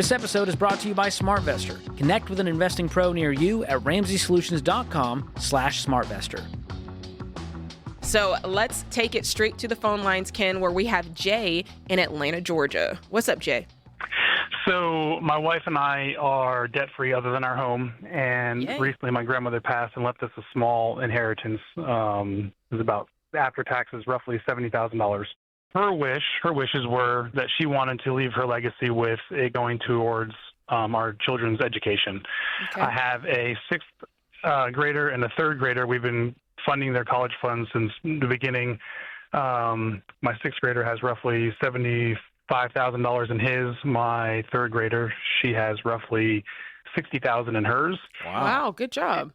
This episode is brought to you by SmartVestor. Connect with an investing pro near you at RamseySolutions.com/SmartVestor. So let's take it straight to the phone lines, Ken, where we have Jay in Atlanta, Georgia. What's up, Jay? So my wife and I are debt-free other than our home, and recently my grandmother passed and left us a small inheritance. It was about, after taxes, roughly $70,000. Her wishes were that she wanted to leave her legacy with it going towards our children's education. Okay. I have a sixth grader and a third grader. We've been funding their college funds since the beginning. My sixth grader has roughly $75,000 in his. My third grader, she has roughly $60,000 in hers. Wow, good job.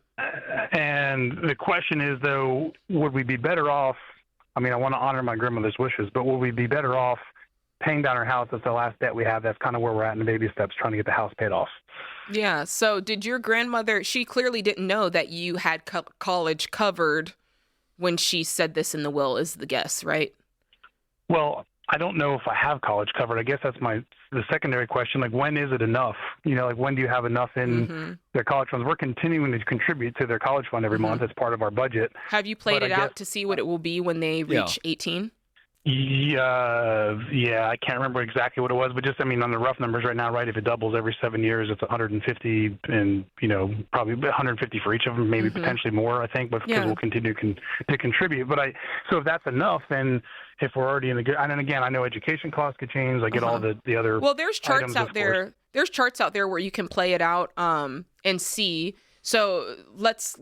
And the question is, though, would we be better off? I mean, I want to honor my grandmother's wishes, but will we be better off paying down our house? That's the last debt we have. That's kind of where we're at in the baby steps, trying to get the house paid off. Yeah. So did your grandmother, she clearly didn't know that you had college covered when she said this in the will, is the guess, right? Well, I don't know if I have college covered. I guess that's the secondary question. Like, when is it enough? You know, like, when do you have enough in their college funds? We're continuing to contribute to their college fund every month as part of our budget. Have you played it out to see what it will be when they reach 18? Yeah, I can't remember exactly what it was, but just, I mean, on the rough numbers right now, right, if it doubles every 7 years, it's 150 and, you know, probably 150 for each of them, maybe potentially more, I think, but because we'll continue to contribute. But so if that's enough, then if we're already in the good, and then again, I know education costs could change. I get all the other. Well, there's charts items, out there. There's charts out there where you can play it out and see. So let's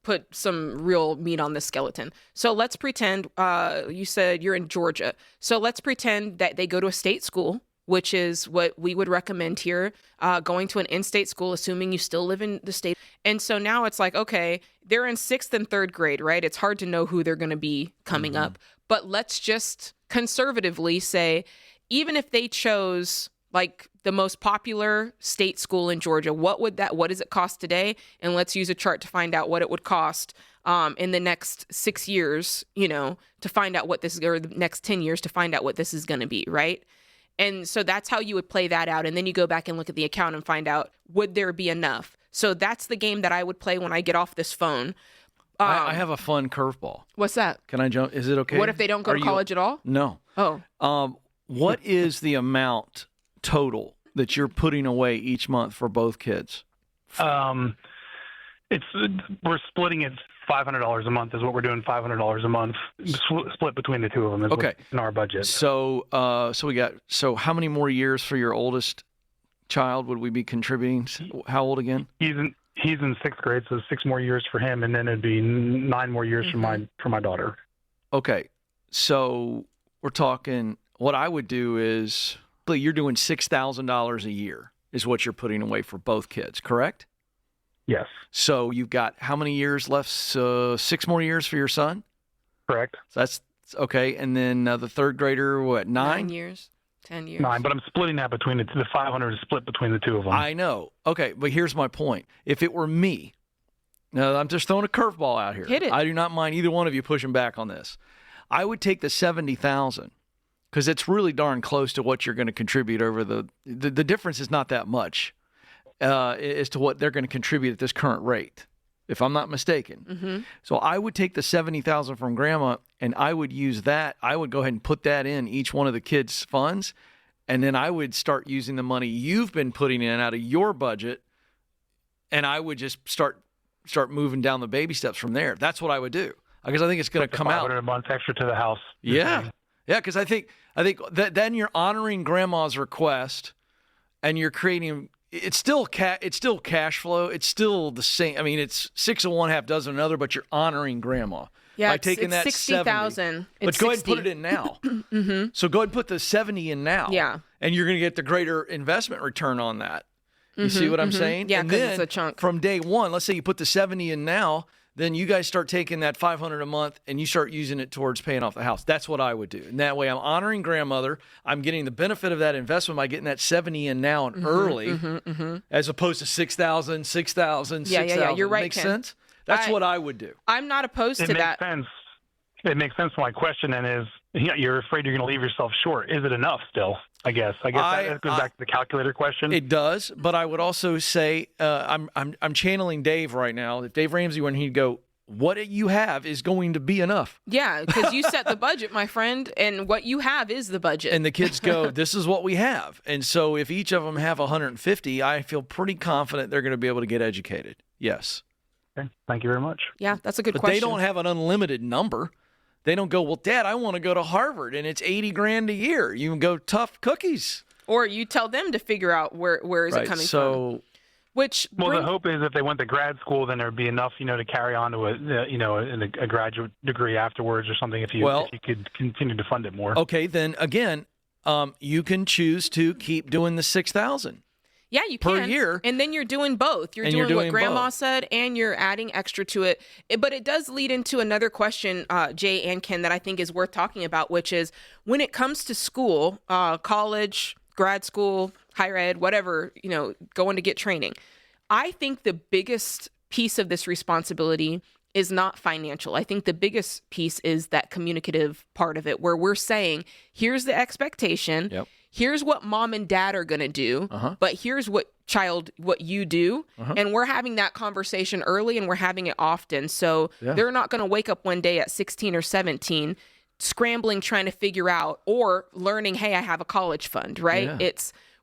put some real meat on this skeleton. So let's pretend you said you're in Georgia. So let's pretend that they go to a state school, which is what we would recommend here, going to an in-state school, assuming you still live in the state. And so now it's like, okay, they're in 6th and 3rd grade, right? It's hard to know who they're going to be coming up. But let's just conservatively say, even if they chose like the most popular state school in Georgia, what does it cost today? And let's use a chart to find out what it would cost in the next 6 years, you know, to find out what this is, or the next 10 years to find out what this is going to be, right? And so that's how you would play that out. And then you go back and look at the account and find out, would there be enough? So that's the game that I would play when I get off this phone. I have a fun curveball. What's that? Can I jump? Is it okay? What if they don't go to college at all? No. Oh. What is the amount total that you're putting away each month for both kids? We're splitting it $500 a month is what we're doing. $500 a month split between the two of them is what's in our budget. So how many more years for your oldest child would we be contributing? How old again? He's in 6th grade, so 6 more years for him, and then it'd be 9 more years for my daughter. Okay, so we're talking. What I would do is, you're doing $6,000 a year is what you're putting away for both kids, correct? Yes. So you've got how many years left? 6 more years for your son? Correct. So that's okay. And then the 3rd grader, what, 9? 9 years. 10 years. 9, but I'm splitting that between the 500 is split between the two of them. I know. Okay, but here's my point. If it were me, now I'm just throwing a curveball out here. Hit it. I do not mind either one of you pushing back on this. I would take the $70,000 because it's really darn close to what you're going to contribute over the difference is not that much as to what they're going to contribute at this current rate, if I'm not mistaken. So I would take the $70,000 from grandma and I would use that. I would go ahead and put that in each one of the kids' funds. And then I would start using the money you've been putting in out of your budget. And I would just start moving down the baby steps from there. That's what I would do. Because I think it's going to come out. $500 a month extra to the house. Yeah. Yeah, because I think that then you're honoring grandma's request and you're creating it's still cash flow. It's still the same. I mean, it's 6 of one, half dozen of another, but you're honoring grandma. Yeah, by taking that 60,000. But go ahead and put it in now. So go ahead and put the 70 in now. Yeah. And you're going to get the greater investment return on that. You see what I'm saying? Yeah, and because then it's a chunk. From day one, let's say you put the 70 in now, then you guys start taking that $500 a month and you start using it towards paying off the house. That's what I would do. And that way I'm honoring grandmother. I'm getting the benefit of that investment by getting that 70 in now and early, as opposed to 6,000, 6,000, Yeah, 6,000. you're right, Makes Ken. sense? That's what I would do. I'm not opposed to that. It makes sense. My question then is, you're afraid you're going to leave yourself short. Is it enough still? I guess that goes back to the calculator question. It does, but I would also say I'm channeling Dave right now. If Dave Ramsey, when he'd go, what you have is going to be enough. Yeah, because you set the budget, my friend, and what you have is the budget. And the kids go, this is what we have. And so if each of them have 150, I feel pretty confident they're going to be able to get educated. Yes. Okay. Thank you very much. Yeah, that's a good But question. they don't have an unlimited number. They don't go, well, Dad, I want to go to Harvard, and it's $80,000 a year. You can go tough cookies. Or you tell them to figure out where is it coming from. The hope is if they went to grad school, then there'd be enough, to carry on to a graduate degree afterwards or something. If you could continue to fund it more. Okay, then again, you can choose to keep doing the $6,000. Yeah, you per can. year. And then you're doing both. You're doing what Grandma said, and you're adding extra to it. But it does lead into another question, Jay and Ken, that I think is worth talking about, which is when it comes to school, college, grad school, higher ed, whatever, going to get training. I think the biggest piece of this responsibility is not financial. I think the biggest piece is that communicative part of it, where we're saying, here's the expectation. Yep. Here's what mom and dad are going to do, but here's what you do. And we're having that conversation early, and we're having it often. So they're not going to wake up one day at 16 or 17 scrambling, trying to figure out, or learning, hey, I have a college fund, right? Yeah.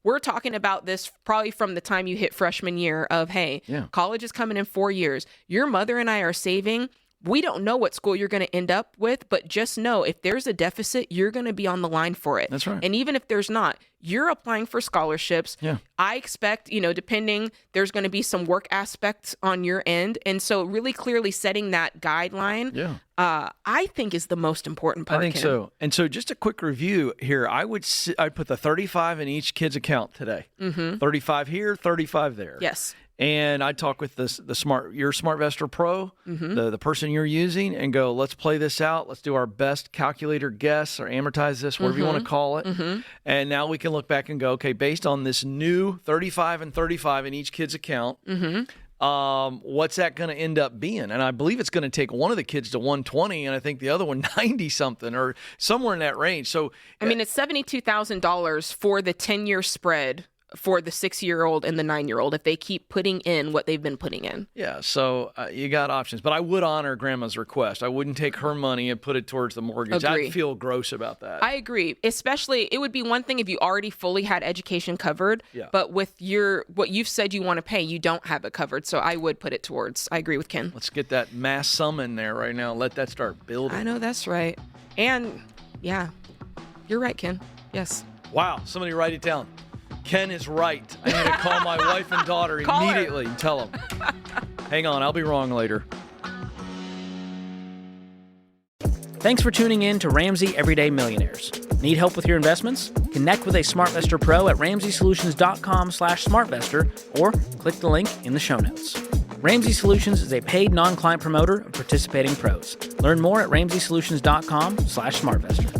We're talking about this probably from the time you hit freshman year of, hey, college is coming in 4 years. Your mother and I are saving. We don't know what school you're going to end up with, but just know if there's a deficit, you're going to be on the line for it. That's right. And even if there's not, you're applying for scholarships. Yeah. I expect, depending, there's going to be some work aspects on your end. And so really clearly setting that guideline, I think is the most important part. I think Ken. so. And so just a quick review here. I'd put the 35 in each kid's account today. 35 here, 35 there. Yes. And I talk with your SmartVestor Pro, the person you're using, and go, let's play this out. Let's do our best calculator guess or amortize this, whatever you want to call it. And now we can look back and go, okay, based on this new 35 and 35 in each kid's account, what's that going to end up being? And I believe it's going to take one of the kids to 120, and I think the other one 90 something or somewhere in that range. So it's $72,000 for the 10-year spread for the 6-year-old and the 9-year-old if they keep putting in what they've been putting in. Yeah, so you got options. But I would honor Grandma's request. I wouldn't take her money and put it towards the mortgage. Agree. I'd feel gross about that. I agree. Especially, it would be one thing if you already fully had education covered, but with what you've said you want to pay, you don't have it covered. So I would put it towards. I agree with Ken. Let's get that mass sum in there right now. Let that start building. I know that's right. And, yeah, you're right, Ken. Yes. Wow, somebody write it down. Ken is right. I need to call my wife and daughter immediately and tell them. Hang on, I'll be wrong later. Thanks for tuning in to Ramsey Everyday Millionaires. Need help with your investments? Connect with a SmartVestor Pro at ramseysolutions.com/smartvestor or click the link in the show notes. Ramsey Solutions is a paid non-client promoter of participating pros. Learn more at ramseysolutions.com/smartvestor.